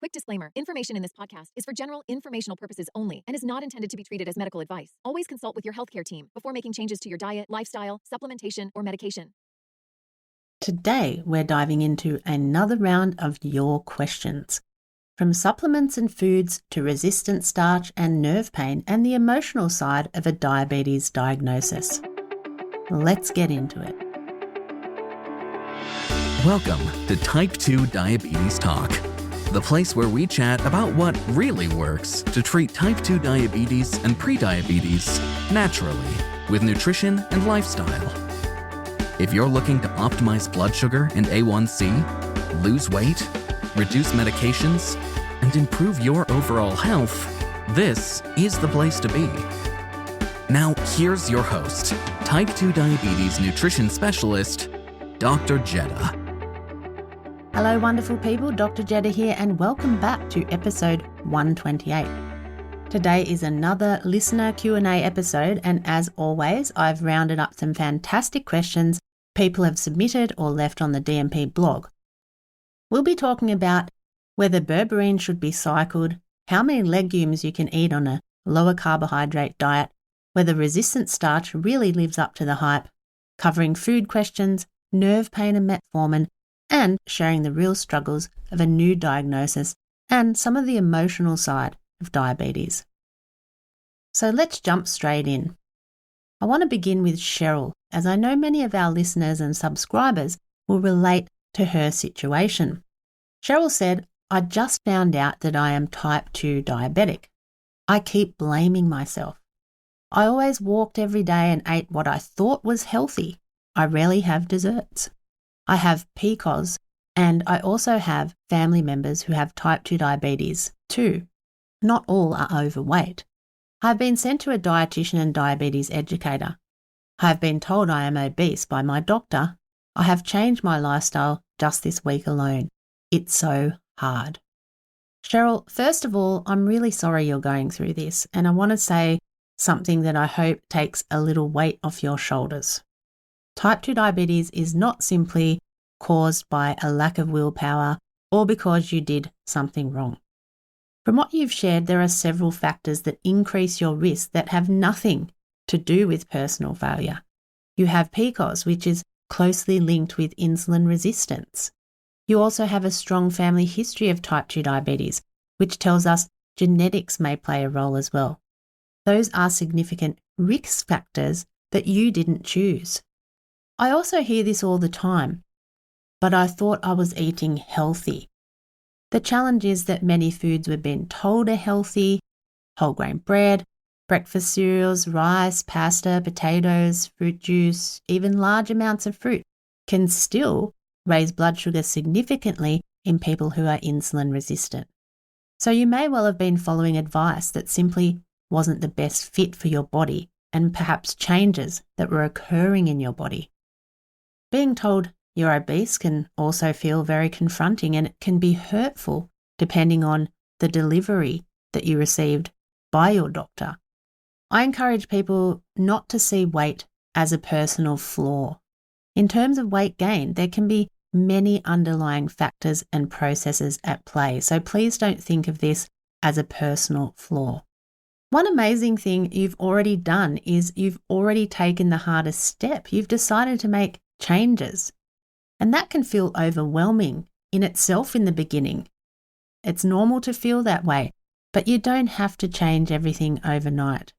Quick disclaimer, information in this podcast is for general informational purposes only and is not intended to be treated as medical advice. Always consult with your healthcare team before making changes to your diet, lifestyle, supplementation, or medication. Today, we're diving into another round of your questions. From supplements and foods to resistant starch and nerve pain and the emotional side of a diabetes diagnosis. Let's get into it. Welcome to Type 2 Diabetes Talk, the place where we chat about what really works to treat type 2 diabetes and prediabetes naturally with nutrition and lifestyle. If you're looking to optimize blood sugar and A1C, lose weight, reduce medications, and improve your overall health, this is the place to be. Now, here's your host, Type 2 Diabetes Nutrition Specialist, Dr. Jedha. Hello, wonderful people. Dr. Jedha here, and welcome back to episode 128. Today is another listener Q&A episode, and as always, I've rounded up some fantastic questions people have submitted or left on the DMP blog. We'll be talking about whether berberine should be cycled, how many legumes you can eat on a lower carbohydrate diet, whether resistant starch really lives up to the hype, covering food questions, nerve pain and metformin, and sharing the real struggles of a new diagnosis and some of the emotional side of diabetes. So let's jump straight in. I want to begin with Cheryl, as I know many of our listeners and subscribers will relate to her situation. Cheryl said, "I just found out that I am type 2 diabetic. I keep blaming myself. I always walked every day and ate what I thought was healthy. I rarely have desserts. I have PCOS, and I also have family members who have type 2 diabetes too. Not all are overweight. I've been sent to a dietitian and diabetes educator. I have been told I am obese by my doctor. I have changed my lifestyle just this week alone. It's so hard." Cheryl, first of all, I'm really sorry you're going through this, and I want to say something that I hope takes a little weight off your shoulders. Type 2 diabetes is not simply caused by a lack of willpower or because you did something wrong. From what you've shared, there are several factors that increase your risk that have nothing to do with personal failure. You have PCOS, which is closely linked with insulin resistance. You also have a strong family history of type 2 diabetes, which tells us genetics may play a role as well. Those are significant risk factors that you didn't choose. I also hear this all the time, but I thought I was eating healthy. The challenge is that many foods we've been told are healthy, whole grain bread, breakfast cereals, rice, pasta, potatoes, fruit juice, even large amounts of fruit, can still raise blood sugar significantly in people who are insulin resistant. So you may well have been following advice that simply wasn't the best fit for your body and perhaps changes that were occurring in your body. Being told you're obese can also feel very confronting, and it can be hurtful depending on the delivery that you received by your doctor. I encourage people not to see weight as a personal flaw. In terms of weight gain, there can be many underlying factors and processes at play, so please don't think of this as a personal flaw. One amazing thing you've already done is you've already taken the hardest step. You've decided to make changes. And that can feel overwhelming in itself in the beginning. It's normal to feel that way, but you don't have to change everything overnight.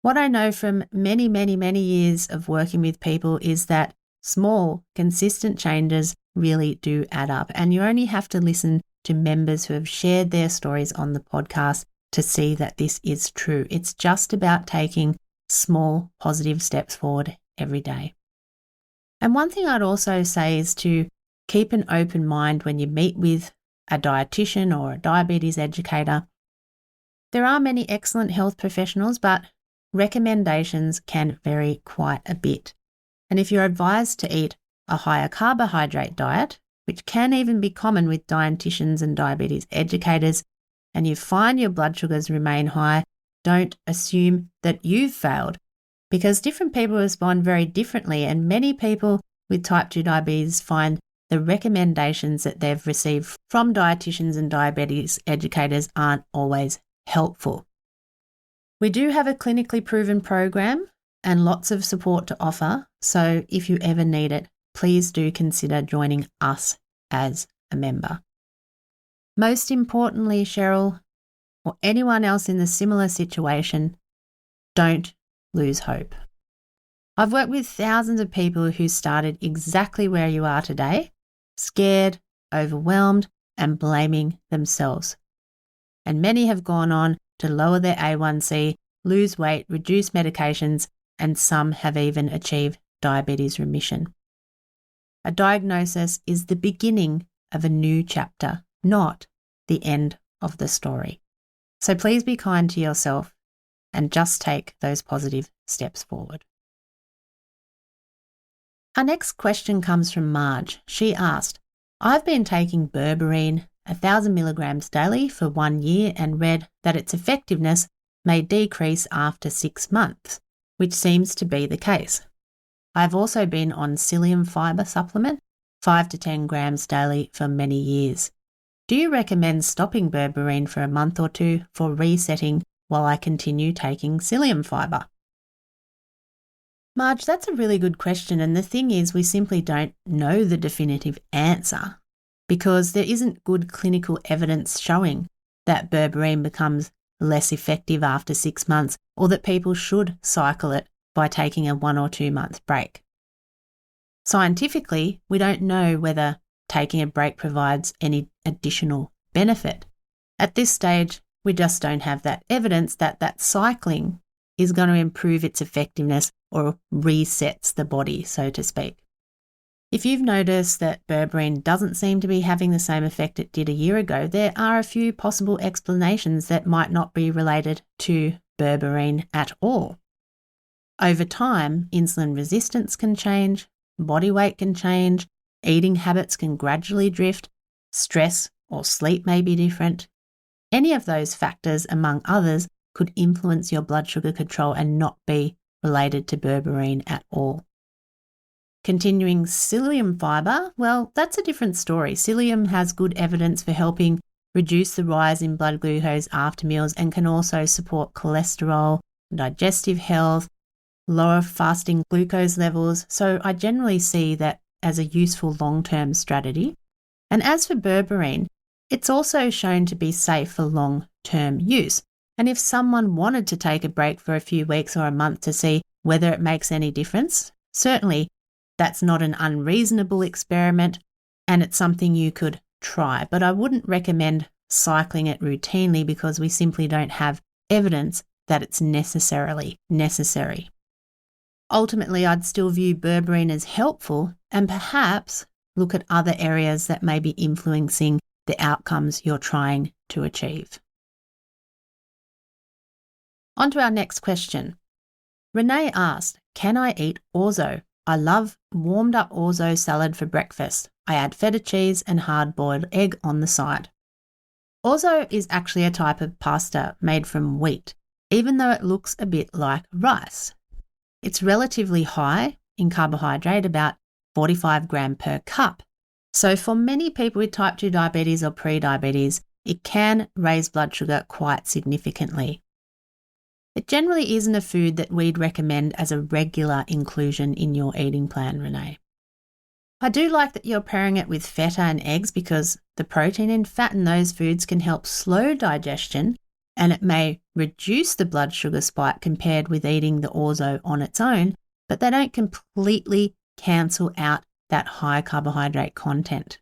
What I know from many, many, many years of working with people is that small, consistent changes really do add up. And you only have to listen to members who have shared their stories on the podcast to see that this is true. It's just about taking small, positive steps forward every day. And one thing I'd also say is to keep an open mind when you meet with a dietitian or a diabetes educator. There are many excellent health professionals, but recommendations can vary quite a bit. And if you're advised to eat a higher carbohydrate diet, which can even be common with dietitians and diabetes educators, and you find your blood sugars remain high, don't assume that you've failed, because different people respond very differently, and many people with type 2 diabetes find the recommendations that they've received from dietitians and diabetes educators aren't always helpful. We do have a clinically proven program and lots of support to offer, so if you ever need it, please do consider joining us as a member. Most importantly, Cheryl, or anyone else in a similar situation, don't lose hope. I've worked with thousands of people who started exactly where you are today, scared, overwhelmed, and blaming themselves. And many have gone on to lower their A1C, lose weight, reduce medications, and some have even achieved diabetes remission. A diagnosis is the beginning of a new chapter, not the end of the story. So please be kind to yourself and just take those positive steps forward. Our next question comes from Marge. She asked, I've been taking Berberine 1,000 milligrams daily for 1 year and read that its effectiveness may decrease after 6 months, which seems to be the case. I've also been on psyllium fibre supplement, 5 to 10 grams daily for many years. Do you recommend stopping Berberine for a month or two for resetting while I continue taking psyllium fibre? Marge, that's a really good question, and the thing is we simply don't know the definitive answer because there isn't good clinical evidence showing that Berberine becomes less effective after 6 months or that people should cycle it by taking a 1 or 2 month break. Scientifically, we don't know whether taking a break provides any additional benefit. At this stage, we just don't have that evidence that cycling is going to improve its effectiveness or resets the body, so to speak. If you've noticed that Berberine doesn't seem to be having the same effect it did a year ago, there are a few possible explanations that might not be related to Berberine at all. Over time, insulin resistance can change, body weight can change, eating habits can gradually drift, stress or sleep may be different. Any of those factors, among others, could influence your blood sugar control and not be related to Berberine at all. Continuing psyllium fibre, well, that's a different story. Psyllium has good evidence for helping reduce the rise in blood glucose after meals and can also support cholesterol, digestive health, lower fasting glucose levels. So I generally see that as a useful long-term strategy. And as for Berberine, it's also shown to be safe for long-term use. And if someone wanted to take a break for a few weeks or a month to see whether it makes any difference, certainly that's not an unreasonable experiment and it's something you could try. But I wouldn't recommend cycling it routinely because we simply don't have evidence that it's necessarily necessary. Ultimately, I'd still view Berberine as helpful and perhaps look at other areas that may be influencing the outcomes you're trying to achieve. On to our next question. Renee asked, can I eat orzo? I love warmed up orzo salad for breakfast. I add feta cheese and hard-boiled egg on the side. Orzo is actually a type of pasta made from wheat, even though it looks a bit like rice. It's relatively high in carbohydrate, about 45 grams per cup. So for many people with type 2 diabetes or pre-diabetes, it can raise blood sugar quite significantly. It generally isn't a food that we'd recommend as a regular inclusion in your eating plan, Renee. I do like that you're pairing it with feta and eggs because the protein and fat in those foods can help slow digestion and it may reduce the blood sugar spike compared with eating the orzo on its own, but they don't completely cancel out that high carbohydrate content.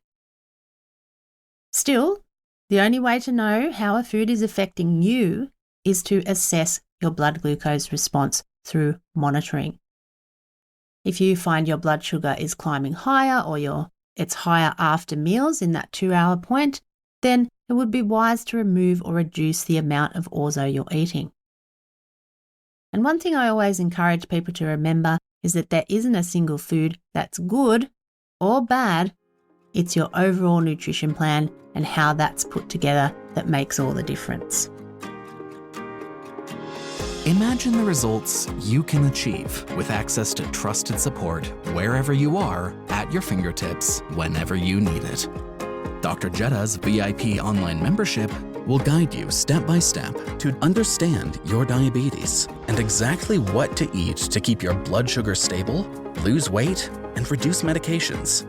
Still, the only way to know how a food is affecting you is to assess your blood glucose response through monitoring. If you find your blood sugar is climbing higher or it's higher after meals in that 2-hour point, then it would be wise to remove or reduce the amount of orzo you're eating. And one thing I always encourage people to remember is that there isn't a single food that's good or bad. It's your overall nutrition plan and how that's put together that makes all the difference. Imagine the results you can achieve with access to trusted support wherever you are, at your fingertips, whenever you need it. Dr. Jedha's VIP online membership will guide you step by step to understand your diabetes and exactly what to eat to keep your blood sugar stable, lose weight, and reduce medications.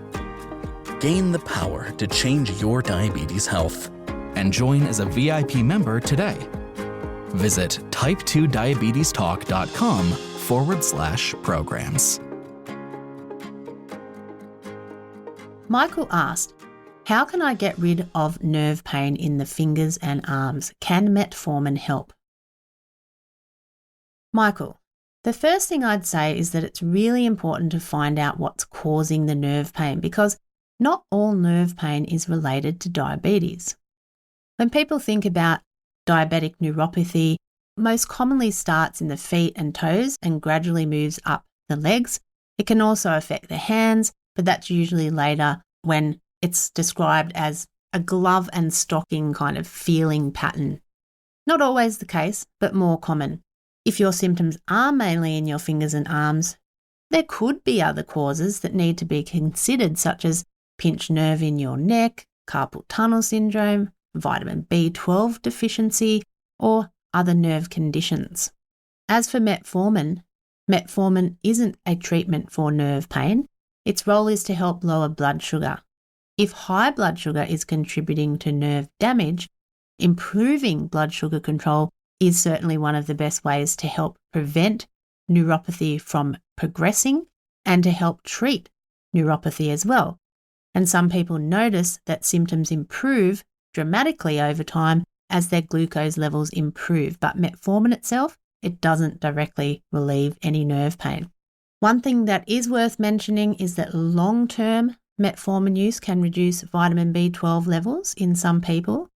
Gain the power to change your diabetes health and join as a VIP member today. Visit type2diabetestalk.com/programs. Michael asked, how can I get rid of nerve pain in the fingers and arms? Can metformin help? Michael, the first thing I'd say is that it's really important to find out what's causing the nerve pain, because not all nerve pain is related to diabetes. When people think about diabetic neuropathy, most commonly starts in the feet and toes and gradually moves up the legs. It can also affect the hands, but that's usually later when it's described as a glove and stocking kind of feeling pattern. Not always the case, but more common. If your symptoms are mainly in your fingers and arms, there could be other causes that need to be considered, such as pinched nerve in your neck, carpal tunnel syndrome, vitamin B12 deficiency, or other nerve conditions. As for metformin, metformin isn't a treatment for nerve pain. Its role is to help lower blood sugar. If high blood sugar is contributing to nerve damage, improving blood sugar control is certainly one of the best ways to help prevent neuropathy from progressing and to help treat neuropathy as well. And some people notice that symptoms improve dramatically over time as their glucose levels improve, but metformin itself, it doesn't directly relieve any nerve pain. One thing that is worth mentioning is that long-term metformin use can reduce vitamin B12 levels in some people,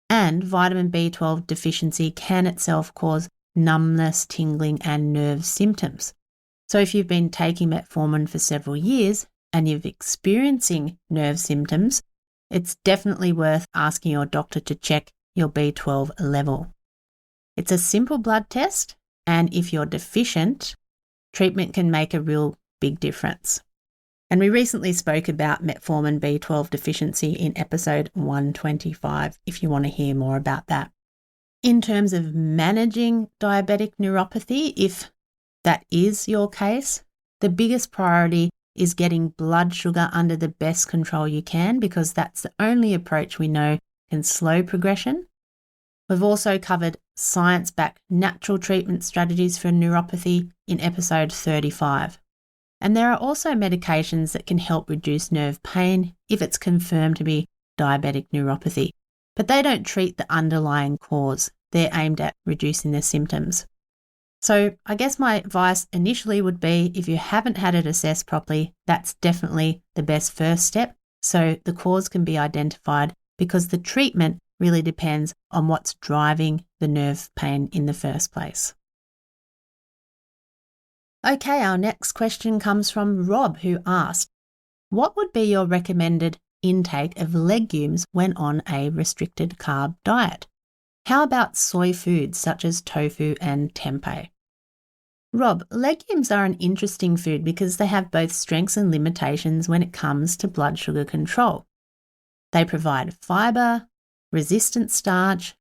and vitamin B12 deficiency can itself cause numbness, tingling, and nerve symptoms. So if you've been taking metformin for several years and you're experiencing nerve symptoms, it's definitely worth asking your doctor to check your B12 level. It's a simple blood test, and if you're deficient, treatment can make a real big difference. And we recently spoke about metformin B12 deficiency in episode 125, if you want to hear more about that. In terms of managing diabetic neuropathy, if that is your case, the biggest priority is getting blood sugar under the best control you can, because that's the only approach we know can slow progression. We've also covered science-backed natural treatment strategies for neuropathy in episode 35. And there are also medications that can help reduce nerve pain if it's confirmed to be diabetic neuropathy, but they don't treat the underlying cause. They're aimed at reducing the symptoms. So I guess my advice initially would be, if you haven't had it assessed properly, that's definitely the best first step, so the cause can be identified, because the treatment really depends on what's driving the nerve pain in the first place. Okay, our next question comes from Rob, who asked, what would be your recommended intake of legumes when on a restricted carb diet? How about soy foods such as tofu and tempeh? Rob, legumes are an interesting food because they have both strengths and limitations when it comes to blood sugar control. They provide fibre, resistant starch,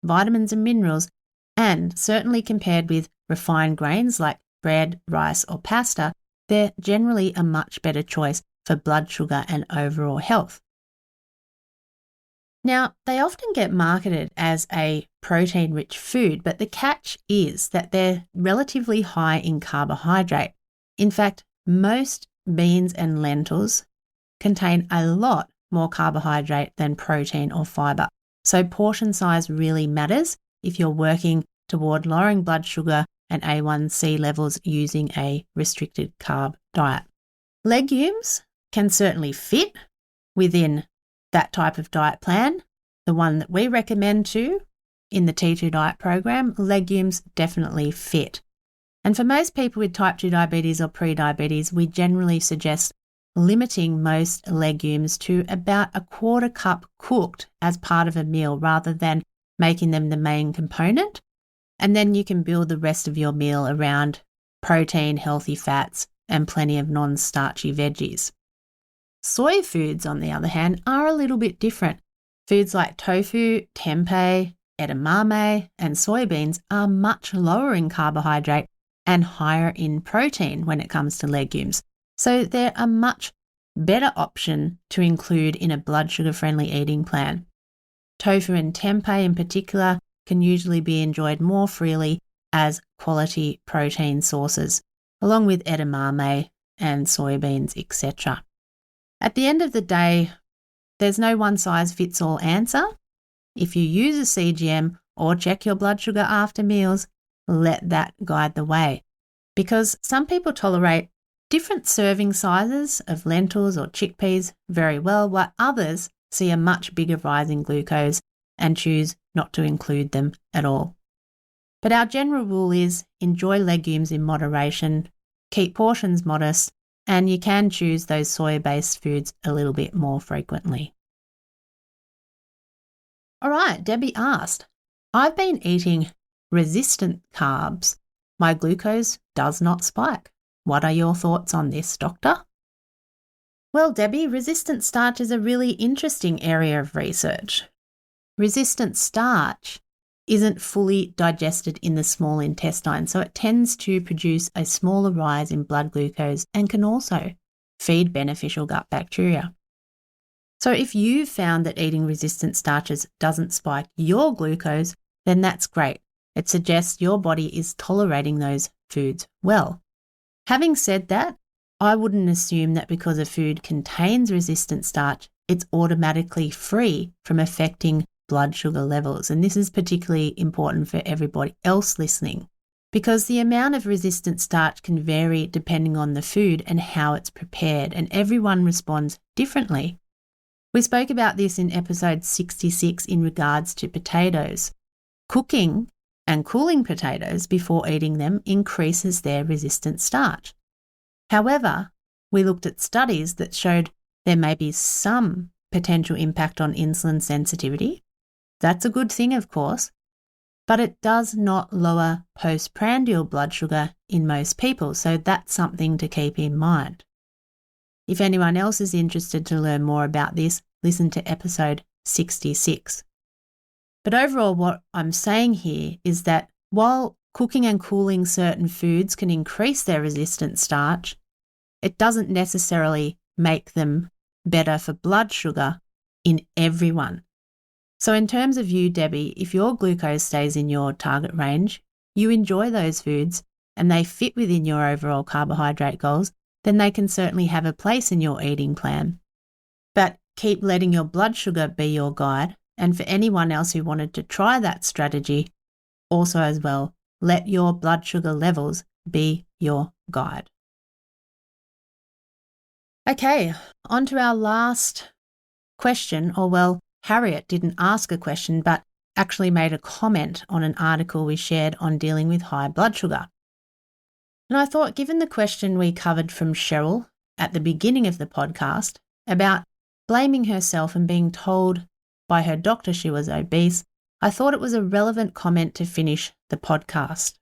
vitamins and minerals, and certainly compared with refined grains like bread, rice or pasta, they're generally a much better choice for blood sugar and overall health. Now, they often get marketed as a protein-rich food, but the catch is that they're relatively high in carbohydrate. In fact, most beans and lentils contain a lot more carbohydrate than protein or fibre. So portion size really matters if you're working toward lowering blood sugar and A1C levels using a restricted carb diet. Legumes can certainly fit within that type of diet plan. The one that we recommend too in the T2 diet program, legumes definitely fit. And for most people with type 2 diabetes or pre-diabetes, we generally suggest limiting most legumes to about a quarter cup cooked as part of a meal rather than making them the main component. And then you can build the rest of your meal around protein, healthy fats, and plenty of non-starchy veggies. Soy foods, on the other hand, are a little bit different. Foods like tofu, tempeh, edamame, and soybeans are much lower in carbohydrate and higher in protein when it comes to legumes. So they're a much better option to include in a blood sugar-friendly eating plan. Tofu and tempeh in particular can usually be enjoyed more freely as quality protein sources, along with edamame and soybeans, etc. At the end of the day, there's no one-size-fits-all answer. If you use a CGM or check your blood sugar after meals, let that guide the way. Because some people tolerate different serving sizes of lentils or chickpeas very well, while others see a much bigger rise in glucose and choose not to include them at all. But our general rule is enjoy legumes in moderation, keep portions modest, and you can choose those soy-based foods a little bit more frequently. All right, Debbie asked, I've been eating resistant carbs. My glucose does not spike. What are your thoughts on this, doctor? Well, Debbie, resistant starch is a really interesting area of research. Resistant starch isn't fully digested in the small intestine, so it tends to produce a smaller rise in blood glucose and can also feed beneficial gut bacteria. So if you've found that eating resistant starches doesn't spike your glucose, then that's great. It suggests your body is tolerating those foods well. Having said that, I wouldn't assume that because a food contains resistant starch, it's automatically free from affecting blood sugar levels. And this is particularly important for everybody else listening, because the amount of resistant starch can vary depending on the food and how it's prepared, and everyone responds differently. We spoke about this in episode 66 in regards to potatoes. Cooking and cooling potatoes before eating them increases their resistant starch. However, we looked at studies that showed there may be some potential impact on insulin sensitivity. That's a good thing, of course, but it does not lower postprandial blood sugar in most people, so that's something to keep in mind. If anyone else is interested to learn more about this, listen to episode 66. But overall, what I'm saying here is that while cooking and cooling certain foods can increase their resistant starch, it doesn't necessarily make them better for blood sugar in everyone. So in terms of you, Debbie, if your glucose stays in your target range, you enjoy those foods and they fit within your overall carbohydrate goals, then they can certainly have a place in your eating plan. But keep letting your blood sugar be your guide. And for anyone else who wanted to try that strategy, also as well, let your blood sugar levels be your guide. Okay, on to our last question, or well, Harriet didn't ask a question, but actually made a comment on an article we shared on dealing with high blood sugar. And I thought, given the question we covered from Cheryl at the beginning of the podcast about blaming herself and being told by her doctor she was obese, I thought it was a relevant comment to finish the podcast.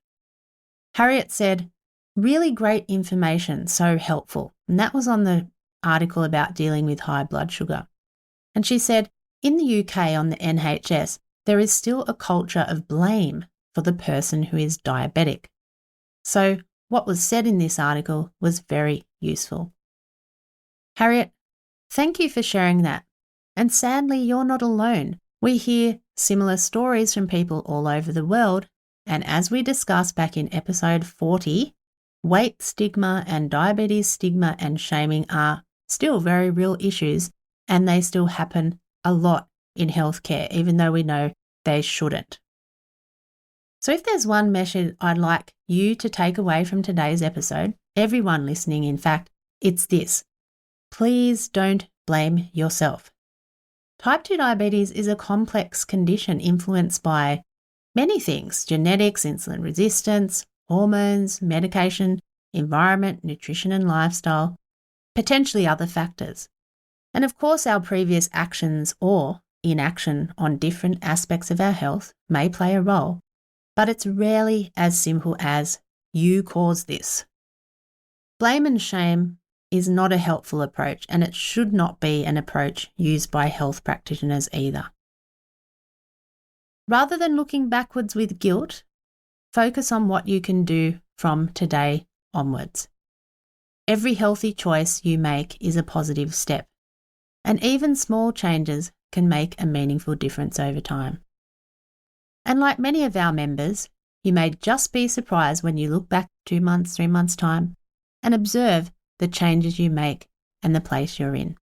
Harriet said, "Really great information, so helpful." And that was on the article about dealing with high blood sugar. And she said, in the UK on the NHS, there is still a culture of blame for the person who is diabetic. So what was said in this article was very useful. Harriet, thank you for sharing that. And sadly, you're not alone. We hear similar stories from people all over the world. And as we discussed back in episode 40, weight stigma and diabetes stigma and shaming are still very real issues, and they still happen a lot in healthcare, even though we know they shouldn't. So if there's one message I'd like you to take away from today's episode, everyone listening, in fact, it's this. Please don't blame yourself. Type 2 diabetes is a complex condition influenced by many things: genetics, insulin resistance, hormones, medication, environment, nutrition and lifestyle, potentially other factors. And of course, our previous actions or inaction on different aspects of our health may play a role. but it's rarely as simple as you caused this. Blame and shame is not a helpful approach, and it should not be an approach used by health practitioners either. Rather than looking backwards with guilt, focus on what you can do from today onwards. Every healthy choice you make is a positive step, and even small changes can make a meaningful difference over time. And like many of our members, you may just be surprised when you look back 2 months, 3 months' time and observe the changes you make and the place you're in.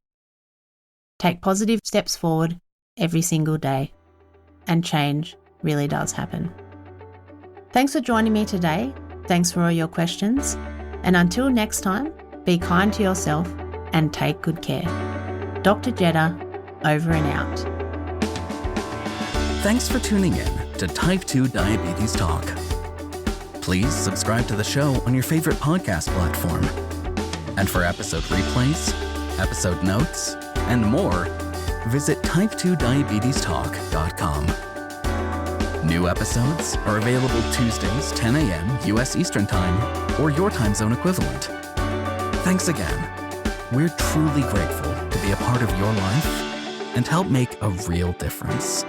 Take positive steps forward every single day, and change really does happen. Thanks for joining me today. Thanks for all your questions. And until next time, be kind to yourself and take good care. Dr. Jedha, over and out. Thanks for tuning in to Type 2 Diabetes Talk. Please subscribe to the show on your favorite podcast platform. And for episode replays, episode notes, and more, visit type2diabetestalk.com. New episodes are available Tuesdays, 10 a.m. US Eastern Time, or your time zone equivalent. Thanks again. We're truly grateful to be a part of your life and help make a real difference.